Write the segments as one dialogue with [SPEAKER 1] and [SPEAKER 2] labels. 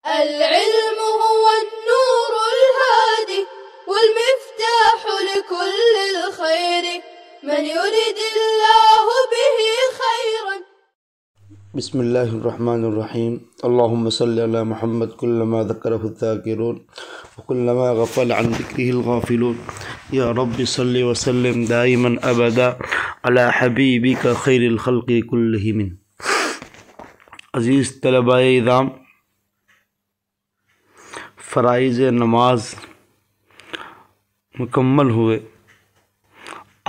[SPEAKER 1] العلم هو النور الهادي والمفتاح لكل الخير من يرد الله به خيرا.
[SPEAKER 2] بسم اللہ الرحمن الرحیم. اللہم صلی علی محمد کلما ذکرہ الذاکرون وکلما غفل عن ذکرہ الغافلون. یا رب صلی وسلم دائما ابدا علی حبیبک خیر الخلق کلہم. عزیز طلباء اعظام، فرائض نماز مکمل ہوئے.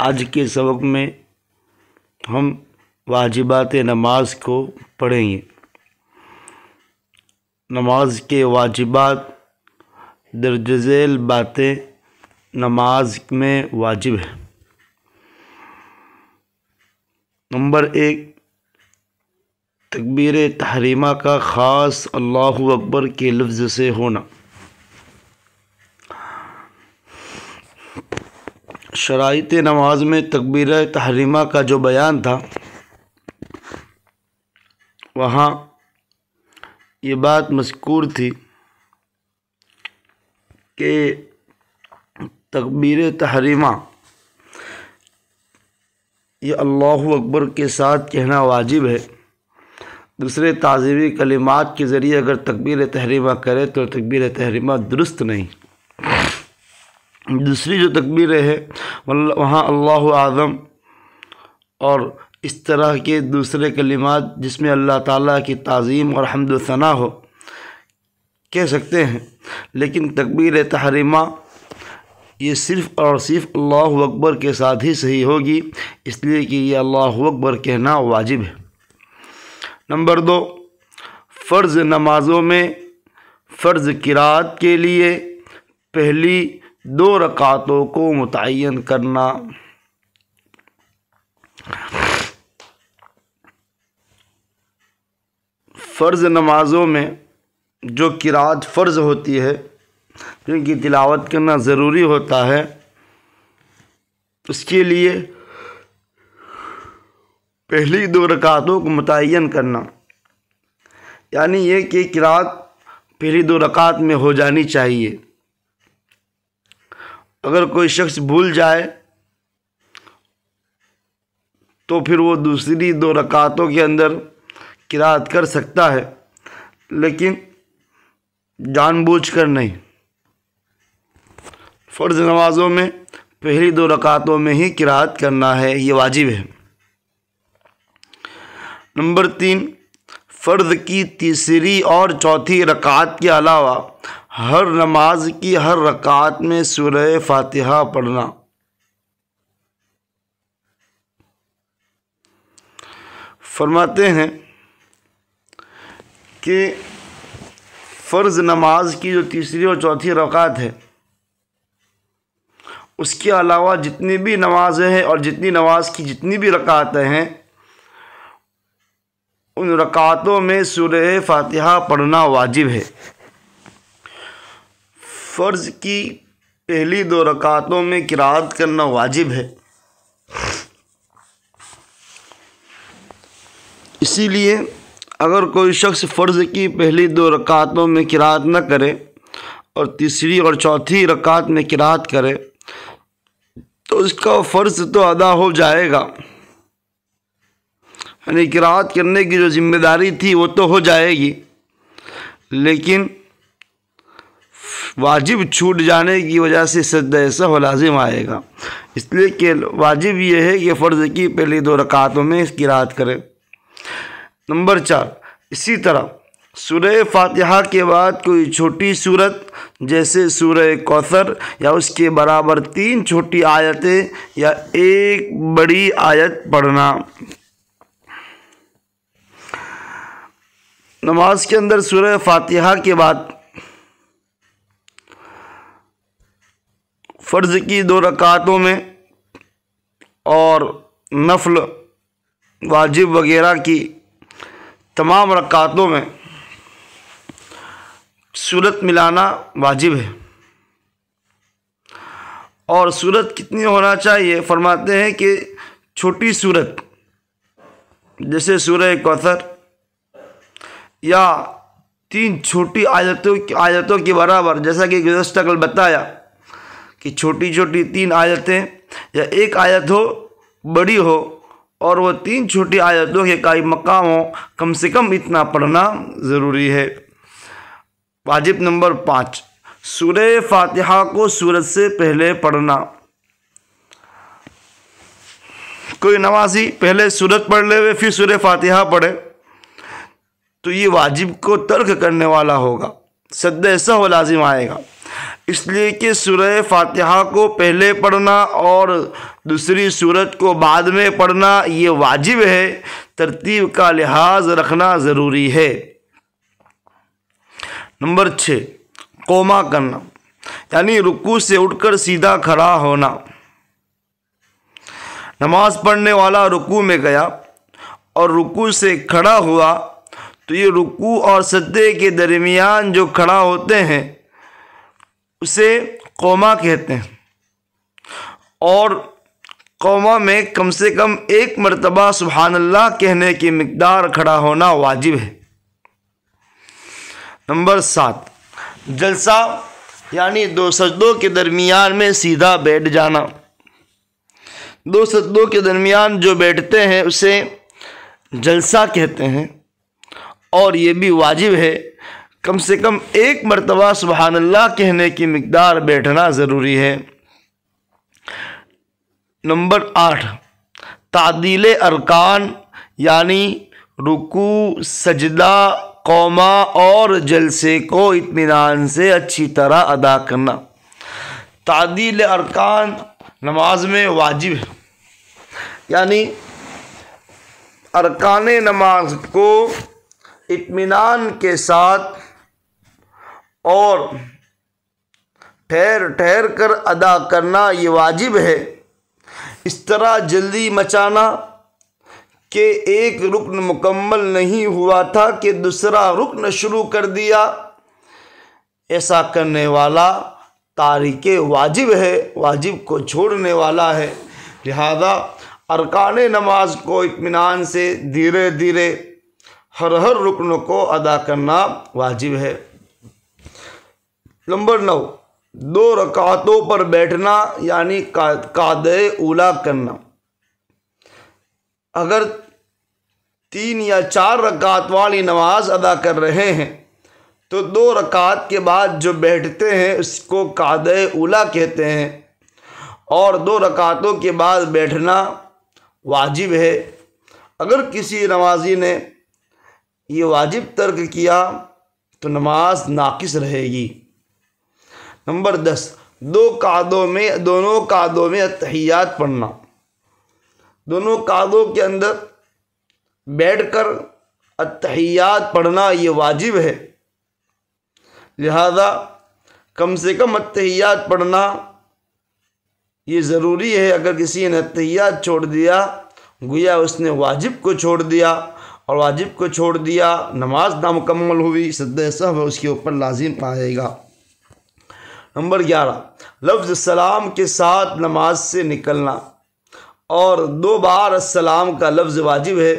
[SPEAKER 2] آج کے سبق میں ہم واجبات نماز کو پڑھیں گے. نماز کے واجبات، درج ذیل باتیں نماز میں واجب ہے. نمبر 1، تکبیر تحریمہ کا خاص اللہ اکبر کے لفظ سے ہونا. شرائط نماز میں تکبیر تحریمہ کا جو بیان تھا، وہاں یہ بات مذکور تھی کہ تکبیر تحریمہ یہ اللہ اکبر کے ساتھ کہنا واجب ہے. دوسرے تعظیمی کلمات کے ذریعے اگر تکبیر تحریمہ کرے تو تکبیر تحریمہ درست نہیں. دوسری جو تکبیریں ہے وہاں اللہ اعظم اور اس طرح کے دوسرے کلمات جس میں اللہ تعالیٰ کی تعظیم اور حمد و ثنا ہو کہہ سکتے ہیں، لیکن تکبیر تحریمہ یہ صرف اور صرف اللہ اکبر کے ساتھ ہی صحیح ہوگی، اس لیے کہ یہ اللہ اکبر کہنا واجب ہے. نمبر 2، فرض نمازوں میں فرض قرات کے لیے پہلی 2 رکعتوں کو متعین کرنا. فرض نمازوں میں جو قرات فرض ہوتی ہے، جن کی تلاوت کرنا ضروری ہوتا ہے، اس کے لیے پہلی 2 رکعتوں کو متعین کرنا، یعنی یہ کہ قرات پہلی 2 رکعت میں ہو جانی چاہیے. اگر کوئی شخص بھول جائے تو پھر وہ دوسری 2 رکعتوں کے اندر قرات کر سکتا ہے، لیکن جان بوجھ کر نہیں. فرض نمازوں میں پہلی 2 رکعتوں میں ہی قرات کرنا ہے، یہ واجب ہے. نمبر 3، فرض کی تیسری اور چوتھی رکعت کے علاوہ ہر نماز کی ہر رکعت میں سورہ فاتحہ پڑھنا. فرماتے ہیں کہ فرض نماز کی جو تیسری اور چوتھی رکعت ہے، اس کے علاوہ جتنی بھی نمازیں ہیں اور جتنی نماز کی جتنی بھی رکعتیں ہیں، ان رکعتوں میں سورہ فاتحہ پڑھنا واجب ہے. فرض کی پہلی 2 رکعتوں میں قرات کرنا واجب ہے. اسی لیے اگر کوئی شخص فرض کی پہلی 2 رکعتوں میں قرات نہ کرے اور تیسری اور چوتھی رکعت میں قرات کرے تو اس کا فرض تو ادا ہو جائے گا، یعنی قرات کرنے کی جو ذمہ داری تھی وہ تو ہو جائے گی، لیکن واجب چھوٹ جانے کی وجہ سے سجدہ سہو لازم آئے گا. اس لیے کہ واجب یہ ہے کہ فرض کی پہلی 2 رکعتوں میں قرات کرے. نمبر 4، اسی طرح سورہ فاتحہ کے بعد کوئی چھوٹی سورت جیسے سورہ کوثر یا اس کے برابر 3 چھوٹی آیتیں یا 1 بڑی آیت پڑھنا. نماز کے اندر سورہ فاتحہ کے بعد فرض کی 2 رکعتوں میں اور نفل واجب وغیرہ کی تمام رکعتوں میں سورت ملانا واجب ہے. اور سورت کتنی ہونا چاہیے؟ فرماتے ہیں کہ چھوٹی سورت جیسے سورہ کوثر یا 3 چھوٹی آیتوں کے برابر، جیسا کہ گزشتہ کل بتایا کہ چھوٹی چھوٹی 3 آیتیں یا ایک آیت ہو بڑی ہو اور وہ 3 چھوٹی آیتوں کے قائم مقام ہو، کم سے کم اتنا پڑھنا ضروری ہے۔ واجب نمبر 5، سورہ فاتحہ کو سورت سے پہلے پڑھنا۔ کوئی نمازی پہلے سورت پڑھ لے پھر سورہ فاتحہ پڑھے تو یہ واجب کو ترک کرنے والا ہوگا، سد سہو لازم آئے گا، اس لیے کہ سورہ فاتحہ کو پہلے پڑھنا اور دوسری سورت کو بعد میں پڑھنا یہ واجب ہے، ترتیب کا لحاظ رکھنا ضروری ہے۔ نمبر 6، قوما کرنا، یعنی رکوع سے اٹھ کر سیدھا کھڑا ہونا۔ نماز پڑھنے والا رکوع میں گیا اور رکوع سے کھڑا ہوا تو یہ رکوع اور سجدے کے درمیان جو کھڑا ہوتے ہیں اسے قوما کہتے ہیں، اور قوما میں کم سے کم 1 مرتبہ سبحان اللہ کہنے کی مقدار کھڑا ہونا واجب ہے۔ نمبر 7، جلسہ، یعنی 2 سجدوں کے درمیان میں سیدھا بیٹھ جانا۔ 2 سجدوں کے درمیان جو بیٹھتے ہیں اسے جلسہ کہتے ہیں، اور یہ بھی واجب ہے، کم سے کم 1 مرتبہ سبحان اللہ کہنے کی مقدار بیٹھنا ضروری ہے۔ نمبر 8، تعدیل ارکان، یعنی رکوع، سجدہ، قوما اور جلسے کو اطمینان سے اچھی طرح ادا کرنا۔ تعدیل ارکان نماز میں واجب ہے، یعنی ارکان نماز کو اطمینان کے ساتھ اور ٹھہر ٹھہر کر ادا کرنا یہ واجب ہے۔ اس طرح جلدی مچانا کہ ایک رکن مکمل نہیں ہوا تھا کہ دوسرا رکن شروع کر دیا، ایسا کرنے والا تارک واجب ہے، واجب کو چھوڑنے والا ہے۔ لہذا ارکان نماز کو اطمینان سے دھیرے دھیرے ہر رکن کو ادا کرنا واجب ہے۔ نمبر 9، 2 رکعتوں پر بیٹھنا، یعنی قعدہ اولیٰ کرنا۔ اگر 3 یا 4 رکعت والی نماز ادا کر رہے ہیں تو 2 رکعت کے بعد جو بیٹھتے ہیں اس کو قعدہ اولیٰ کہتے ہیں، اور 2 رکعتوں کے بعد بیٹھنا واجب ہے۔ اگر کسی نمازی نے یہ واجب ترک کیا تو نماز ناقص رہے گی۔ نمبر 10، دونوں قعدوں میں اتحیات پڑھنا۔ دونوں قعدوں کے اندر بیٹھ کر اتحیات پڑھنا یہ واجب ہے، لہذا کم سے کم اتحیات پڑھنا یہ ضروری ہے۔ اگر کسی نے اتحیات چھوڑ دیا گویا اس نے واجب کو چھوڑ دیا، اور واجب کو چھوڑ دیا نماز نامکمل ہوئی، سجدہ سہو اس کے اوپر لازم آئے گا۔ نمبر 11، لفظ سلام کے ساتھ نماز سے نکلنا، اور 2 بار السلام کا لفظ واجب ہے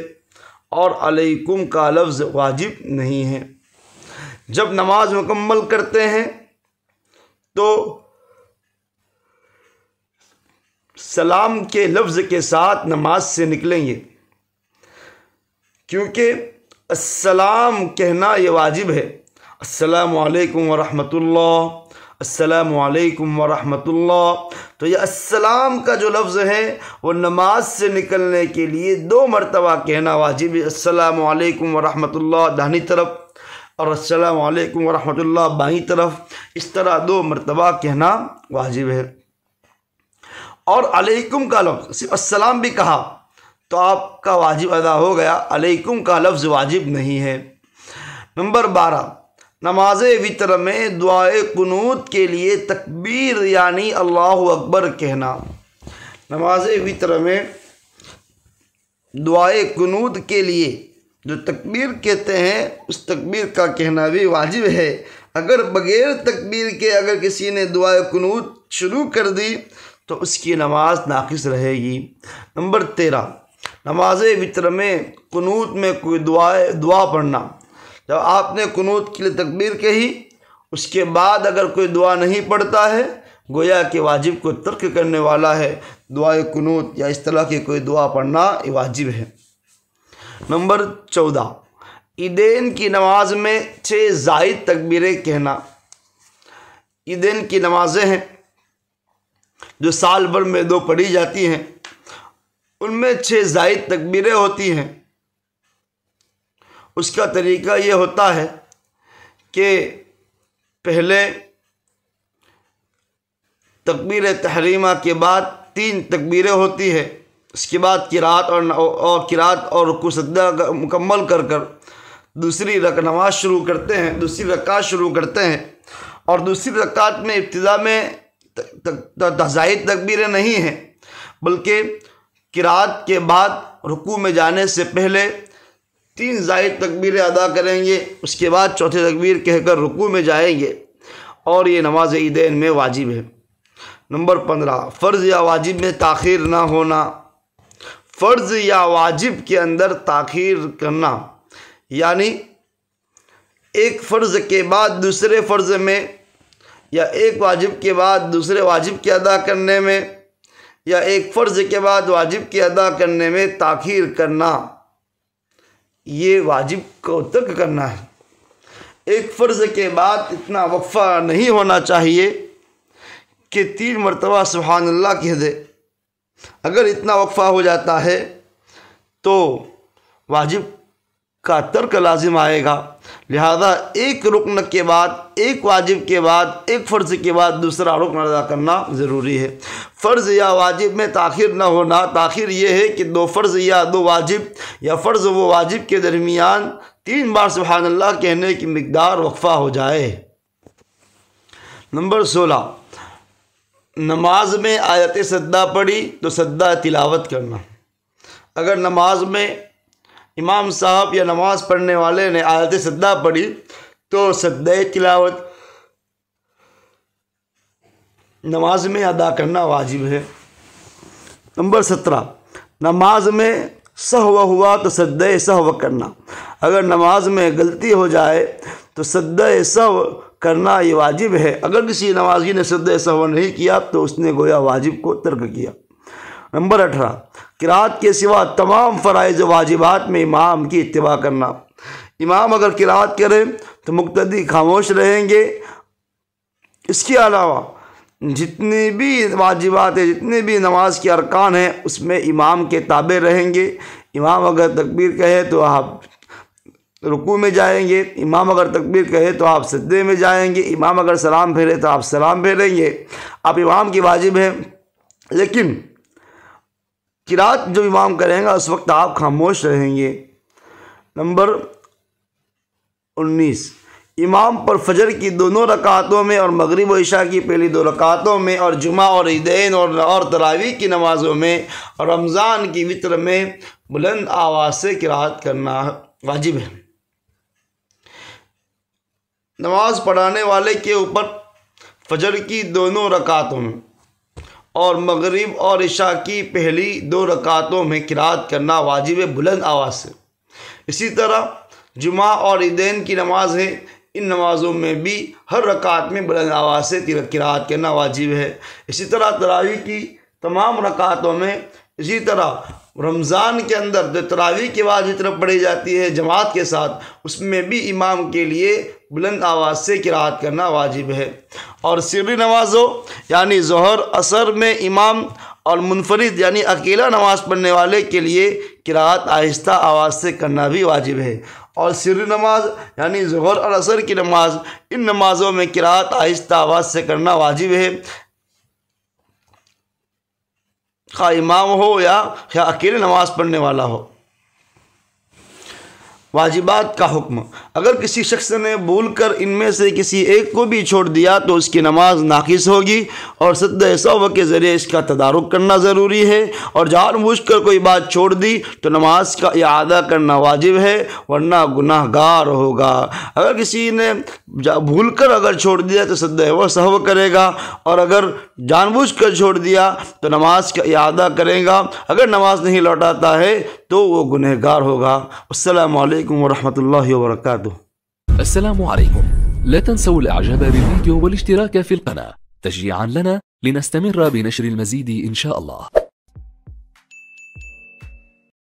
[SPEAKER 2] اور علیکم کا لفظ واجب نہیں ہے۔ جب نماز مکمل کرتے ہیں تو سلام کے لفظ کے ساتھ نماز سے نکلیں گے، کیونکہ السلام کہنا یہ واجب ہے۔ السلام علیکم ورحمۃ اللہ، السلام علیکم ورحمۃ اللہ، تو یہ السلام کا جو لفظ ہے وہ نماز سے نکلنے کے لیے 2 مرتبہ کہنا واجب ہے۔ السلام علیکم ورحمۃ اللہ داہنی طرف اور السلام علیکم ورحمۃ اللہ بائیں طرف، اس طرح 2 مرتبہ کہنا واجب ہے۔ اور علیکم کا لفظ، صرف السلام بھی کہا تو آپ کا واجب ادا ہو گیا، علیکم کا لفظ واجب نہیں ہے۔ نمبر 12، نماز وتر میں دعائے قنوت کے لیے تکبیر یعنی اللہ اکبر کہنا۔ نماز وتر میں دعائے قنوت کے لیے جو تکبیر کہتے ہیں اس تکبیر کا کہنا بھی واجب ہے۔ اگر بغیر تکبیر کے اگر کسی نے دعائے قنوت شروع کر دی تو اس کی نماز ناقص رہے گی۔ نمبر 13، نماز وتر میں قنوت میں کوئی دعا پڑھنا، جب آپ نے قنوت کے لیے تکبیر کہی، اس کے بعد اگر کوئی دعا نہیں پڑھتا ہے گویا کہ واجب کو ترک کرنے والا ہے۔ دعائے قنوت یا اس طرح کی کوئی دعا پڑھنا یہ واجب ہے۔ نمبر 14، عیدین کی نماز میں 6 زائد تکبیریں کہنا۔ عیدین کی نمازیں ہیں جو سال بھر میں 2 پڑھی جاتی ہیں، ان میں 6 زائد تکبیریں ہوتی ہیں۔ اس کا طریقہ یہ ہوتا ہے کہ پہلے تکبیر تحریمہ کے بعد 3 تکبیریں ہوتی ہے، اس کے بعد قرات اور رکوع سجدہ مکمل کر دوسری نماز شروع کرتے ہیں، دوسری رکعت شروع کرتے ہیں، اور دوسری رکعت میں ابتدا میں زائد تکبیریں نہیں ہیں، بلکہ قرات کے بعد رکوع میں جانے سے پہلے 3 زائد تکبیریں ادا کریں گے، اس کے بعد چوتھی تکبیر کہہ کر رکوع میں جائیں گے، اور یہ نماز عیدین میں واجب ہے۔ نمبر 15، فرض یا واجب میں تاخیر نہ ہونا۔ فرض یا واجب کے اندر تاخیر کرنا یعنی ایک فرض کے بعد دوسرے فرض میں، یا ایک واجب کے بعد دوسرے واجب کے ادا کرنے میں، یا ایک فرض کے بعد واجب کے ادا کرنے میں تاخیر کرنا، یہ واجب کو ترک کرنا ہے۔ ایک فرض کے بعد اتنا وقفہ نہیں ہونا چاہیے کہ 3 مرتبہ سبحان اللہ کہہ دے۔ اگر اتنا وقفہ ہو جاتا ہے تو واجب کا ترک لازم آئے گا، لہذا ایک رکن کے بعد، ایک واجب کے بعد، ایک فرض کے بعد دوسرا رکن ادا کرنا ضروری ہے۔ فرض یا واجب میں تاخیر نہ ہونا، تاخیر یہ ہے کہ 2 فرض یا 2 واجب یا فرض و واجب کے درمیان 3 بار سبحان اللہ کہنے کی مقدار وقفہ ہو جائے۔ نمبر 16، نماز میں آیت سجدہ پڑھی تو سجدہ تلاوت کرنا۔ اگر نماز میں امام صاحب یا نماز پڑھنے والے نے آیت سجدہ پڑھی تو سجدہ تلاوت نماز میں ادا کرنا واجب ہے۔ نمبر 17، نماز میں سہو ہوا تو سجدہ سہو کرنا۔ اگر نماز میں غلطی ہو جائے تو سجدہ سہو کرنا یہ واجب ہے۔ اگر کسی نمازی نے سجدہ سہو نہیں کیا تو اس نے گویا واجب کو ترک کیا۔ نمبر 18، قرات کے سوا تمام فرائض و واجبات میں امام کی اتباع کرنا۔ امام اگر قرات کرے تو مقتدی خاموش رہیں گے۔ اس کے علاوہ جتنی بھی واجبات ہیں، جتنے بھی نماز کے ارکان ہیں، اس میں امام کے تابع رہیں گے۔ امام اگر تکبیر کہے تو آپ رکوع میں جائیں گے، امام اگر تکبیر کہے تو آپ سجدے میں جائیں گے، امام اگر سلام پھیرے تو آپ سلام پھیریں گے۔ آپ امام کی واجب ہے، لیکن قرات جو امام کریں گا اس وقت آپ خاموش رہیں گے۔ نمبر 19، امام پر فجر کی دونوں رکعتوں میں اور مغرب و عشاء کی پہلی 2 رکعتوں میں اور جمعہ اور عیدین اور تراویح کی نمازوں میں اور رمضان کی وتر میں بلند آواز سے قرات کرنا واجب ہے۔ نماز پڑھانے والے کے اوپر فجر کی دونوں رکعتوں میں اور مغرب اور عشاء کی پہلی 2 رکعتوں میں قرات کرنا واجب ہے بلند آواز سے۔ اسی طرح جمعہ اور عیدین کی نماز ہے، ان نمازوں میں بھی ہر رکعت میں بلند آواز سے قرات کرنا واجب ہے۔ اسی طرح تراویح کی تمام رکعتوں میں، اسی طرح رمضان کے اندر جو تراویح کے بعد وتر پڑھی جاتی ہے جماعت کے ساتھ، اس میں بھی امام کے لیے بلند آواز سے قرات کرنا واجب ہے۔ اور سری نمازوں یعنی ظہر عصر میں امام اور منفرد یعنی اکیلا نماز پڑھنے والے کے لیے قرات آہستہ آواز سے کرنا بھی واجب ہے۔ اور سری نماز یعنی ظہر اور عصر کی نماز، ان نمازوں میں قرات آہستہ آواز سے کرنا واجب ہے، خواہ امام ہو یا اکیلے نماز پڑھنے والا ہو۔ واجبات کا حکم، اگر کسی شخص نے بھول کر ان میں سے کسی ایک کو بھی چھوڑ دیا تو اس کی نماز ناقص ہوگی، اور سجدہ سہو کے ذریعے اس کا تدارک کرنا ضروری ہے، اور جان بوجھ کر کوئی بات چھوڑ دی تو نماز کا اعادہ کرنا واجب ہے ورنہ گناہ گار ہوگا۔ اگر کسی نے بھول کر اگر چھوڑ دیا تو سجدہ سہو کرے گا، اور اگر جان بوجھ کر چھوڑ دیا تو نماز کا اعادہ کرے گا۔ اگر نماز نہیں لوٹاتا ہے تو وہ گنہگار ہوگا۔ السلام علیکم ورحمۃ اللہ وبرکاتہ۔
[SPEAKER 3] السلام عليكم. لا تنسوا الاعجاب بالفيديو والاشتراك في القناة تشجيعا لنا لنستمر بنشر المزيد إن شاء الله.